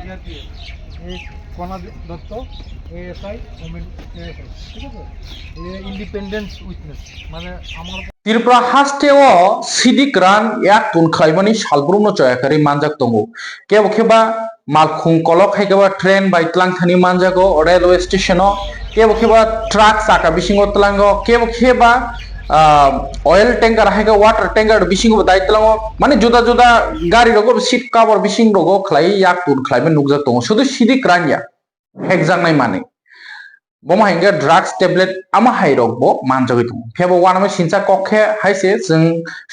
এই কণা Dutta ASI women ASI ঠিক আছে ইন্ডিপেন্ডেন্স উইটনেস মানে আমার ত্রিপুরা হাস্টেও সিডিক রান এক তুন খাইবানি সালব্রুম চয়াকারি মানজাক দंगो केबो खेबा मालखुं कलक हाइकेबा ट्रेन बाय तलां थानि मानजागो रेलवे स्टेशनो केबो खेबा ट्राक साका बिसिंगो तलांगो केबो खेबा ऑयल टैंकर हाइके वाटर टैंकर बिसिंगो दाय तलांगो माने जुदा जुदा गाड़ी रगो सीट कवर बिसिंग रगो खलाई याक तुन खलाइबे नुकजाक दंगो शुधु सिडिक रानया हेगजांनाय माने बमा हिंगा ड्राग्स टेबलेट आमा हाइरक बो मानजगै दं फेबो वानामे सिनसा कखे हाइसे जों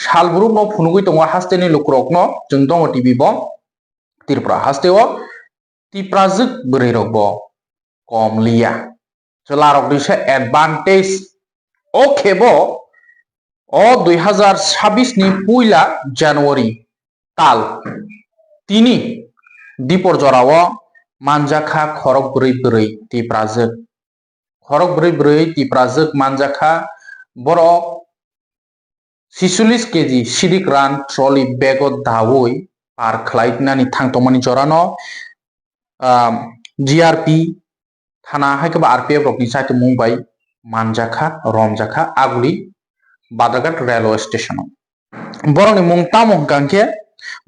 सालब्रुम न फुनुगै दं हास्टेनि लुक्रक न जों दङ टिभि बो त्रिपुरा हास्टेओ तिप्राजक बोरै रक बो कमलिया जलारक दिसे एडभान्टेज ओ खेबो ओ 2026 नि पुइला जानुवारि ताल तिनि दिपर जराव मानजाखा खरक बोरै बोरै तिप्राजक खरक ब्रै ब्रै तिप्राजक मानजाखा बरक 46 केजि सिडिक रान ट्रली बेगो दावै पार खलाइनानि थांतमानि जरानो जीआरपी थाना हाइकबा आरपीएफ रकनि साइट मुंबाई मानजाखा रमजाखा आगुली बाद्राघाट रेलवे स्टेशन बरंनि मुं तामं गांके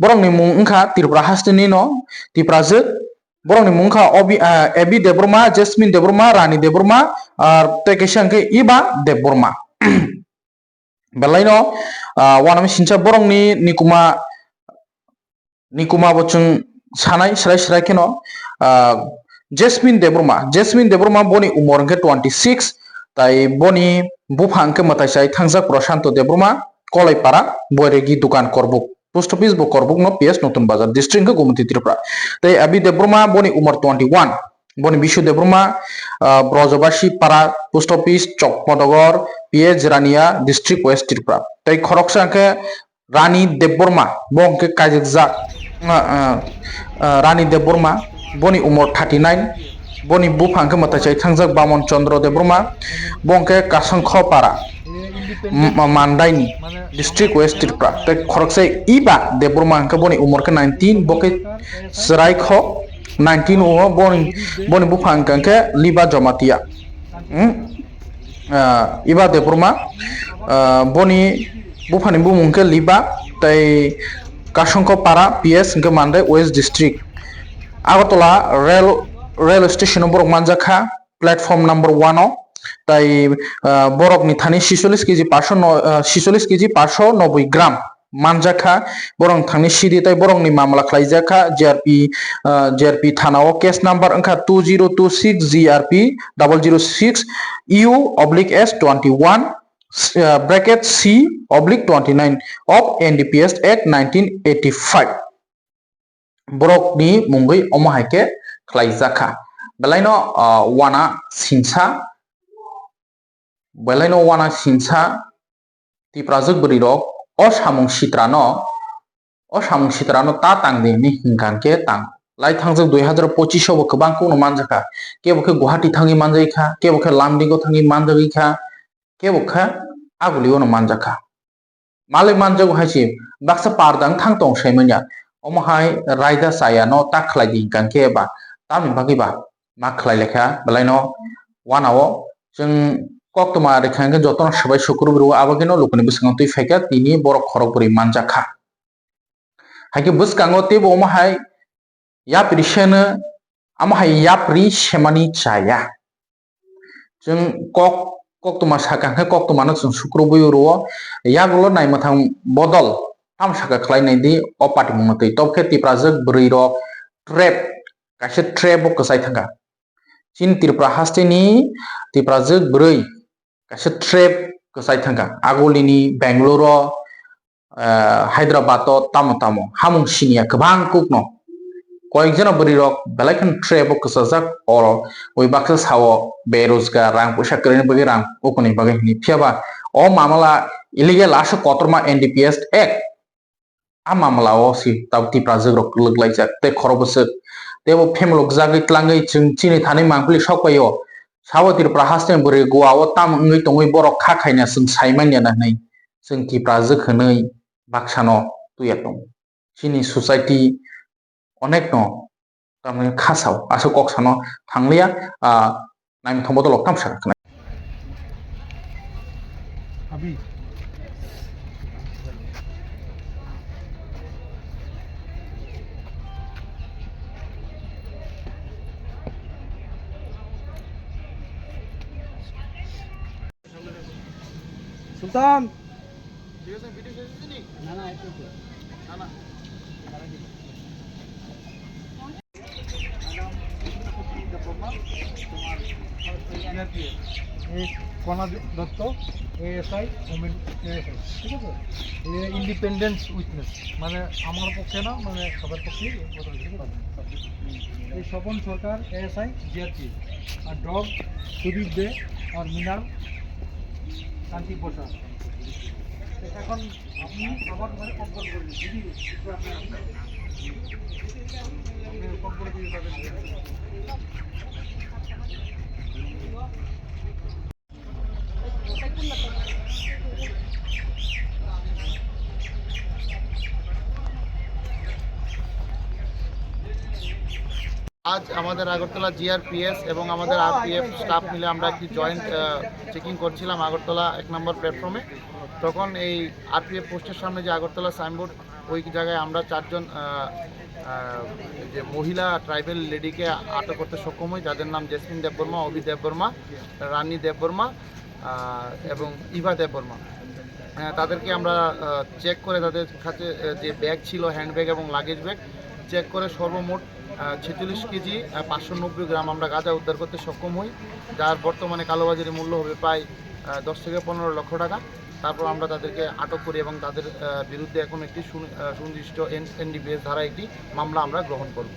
बरंनि मुं ओंखा त्रिपुरा हास्टेनि न तिप्राजक बरंनि मुंखा एबी देबरमा जेसमिन देबरमा रानी देबरमा और तेकेशंके इबा देबरमा बेलाइनो वानामे सिनसा बरंनि निकुमा बचुं सानाय स्राय स्राय केनो जेसमिन देबरमा बनि उमर के 26 ताई बनि बुफांके मताइसाय थांजा प्रशांत देबरमा कलाइपारा बोरेगी दुकान करबुक पोस्ट ऑफिस बो करबुक न पीएस नतुन बाजार डिस्ट्रिक्ट के गुमती त्रिपुरा ताई अबी देबरमा बनि उमर 21 बनि बिशु देबरमा ब्रजबासी पारा पोस्ट ऑफिस चकमदगर पीएस रानिया डिस्ट्रिक्ट वेस्ट त्रिपुरा ताई खरकसांके रानी देबरमा बंके काजिकजा रानी देबरमा बनि उमर 39 बनि बुफांके मताइसाय थांजाक बामन चंद्र देबरमा बंके कासंखपारा मानदाइनी डिस्ट्रिक्ट वेस्ट त्रिपुरा ताई खरकसाय इबा देबरमा अंके बनि उमर के 19 बके सरायखो 19 ओ बनि बुफांके लिबा जमातिया इबा देबरमा बनि बुफानि बुमुंके लिबा ताई कासंखपारा पीएस के मानदाय west district Agartala rail station बरक मानजाखा प्लेटफॉर्म नंबर 1 ताई बरक नि थानी 46 केजि 590 ग्राम मानजाखा बरं थांनि सिडी ताई बरं नि मामला खलाइजाखा जीआरपी थानाव केस नंबर अंखा 2026 GRP 006 U/S 21 bracket C/29 of NDPS Act 1985 बरक नि मुंगै अमहायके खलाइजाखा बेलाइनो वाना सिनसा तिप्राजक बरिरक असामुं सित्रानो ता तांदे नि हिंगानके तां लाई थांजक 2025 बो गोबां को मानजाखा केबोखे गुवाहाटी थांगी मानजायखा केबोखे लामडिंगो थांगी मानजायखा केबोखे आगुलिओ मानजाखा माले मानजागो हाइसि बाक्सा पारदां थांतों सैमन्या अमहाय रायदा साया न ता खलाइदि हिंगानके बा तामि बागिबा मा खलाइलेखा बेलाइनो वानाव जों कक्तमा रेखांगे जतन सबाय शुक्रबार आबागेनो लोकनि बिसंग तुइ फाइका तिनि बरक खरकपुरी मानजाखा हाइके बुसकांगो तेबो अमहाय याप्रिसेनो अमहाय याप्रि सेमानि चाया जों कक्तमा साकांगे कक्तमानो जों शुक्रबार यागुलो नायमथां बदल थाम साका खलाइनाय दि अपाति मुंगतै तबखे तिप्राजक बरैरक ट्रेप कासे ट्रेप कसाय थांगा चिन त्रिपुरा हास्टेनि तिप्राजक बरै कासे ट्रेप कसाय थांगा आगोलिनि बेंगलुरु हायद्राबाद तामो हामुं सिनिया गोबां कुकनो कयेकजना बरिरक बेलायखन ट्रेप कसाजाक और ओइ बाक्सा सावो बेरोजगार रां पैसा करेनि बगे रां ओकनि बगे नि फियाबा ओ मामला इलीगल आशा कतरमा एनडीपीएस एक्ट आ मामला ओ सि ताब तिप्राजक रक लगलायजाक ते खरबसक तेबो फेमलक जागै तलांगै चिनि थानै मांगलि सकपायो सावो त्रिपुरा हास्टेन बोरै गोवाओ ताम ओंगै तंगै बरक खाखायना जों साइमानिया नानै जों तिप्राजक हनै बाक्सानो तुया दं चिनि सोसाइटी अनेक न खासाव आसो कक्सानो थांलिया नायनो थांबा दलक तामसा अभी सुल्तान ना ना एक ना ना কণা দত্ত এএসআই ওমেন এএসআই ঠিক আছে ইন্ডিপেন্ডেন্স উইটনেস মানে আমার পক্ষে না মানে সবার পক্ষেই এই স্বপন সরকার এএসআই জিআরপি আর ডগ সুদীপ দে আর মিনাল শান্তি প্রসাদ এখন আপনি আবার মানে কম্পন করবেন যদি আপনি কম্পন দিয়ে যাবেন আজ আমাদের আগরতলা জিআরপিএস এবং আমাদের আরপিএফ স্টাফ মিলে আমরা একটি জয়েন্ট চেকিং করছিলাম আগরতলা 1 নম্বর প্ল্যাটফর্মে। তখন এই আরপিএফ পোস্টের সামনে যে আগরতলা সাইনবোর্ড, ওই জায়গায় আমরা 4 জন যে মহিলা ট্রাইবেল লেডিকে আটক করতে সক্ষম হই, যাদের নাম জেসমিন দেববর্মা, অভি দেববর্মা, রানী দেববর্মা এবং ইভা দেববর্মা। তাদেরকে আমরা চেক করে তাদের কাছে যে ব্যাগ ছিল, হ্যান্ডব্যাগ এবং লাগেজ ব্যাগ চেক করে সর্বমোট 46 কেজি 590 গ্রাম আমরা গাঁজা উদ্ধার করতে সক্ষম হই, যার বর্তমানে কালোবাজারি মূল্য হবে প্রায় 10 থেকে 15 লক্ষ টাকা। তারপর আমরা তাদেরকে আটক করি এবং তাদের বিরুদ্ধে এখন একটি সুনির্দিষ্ট এনডিপিএস ধারা একটি মামলা আমরা গ্রহণ করব।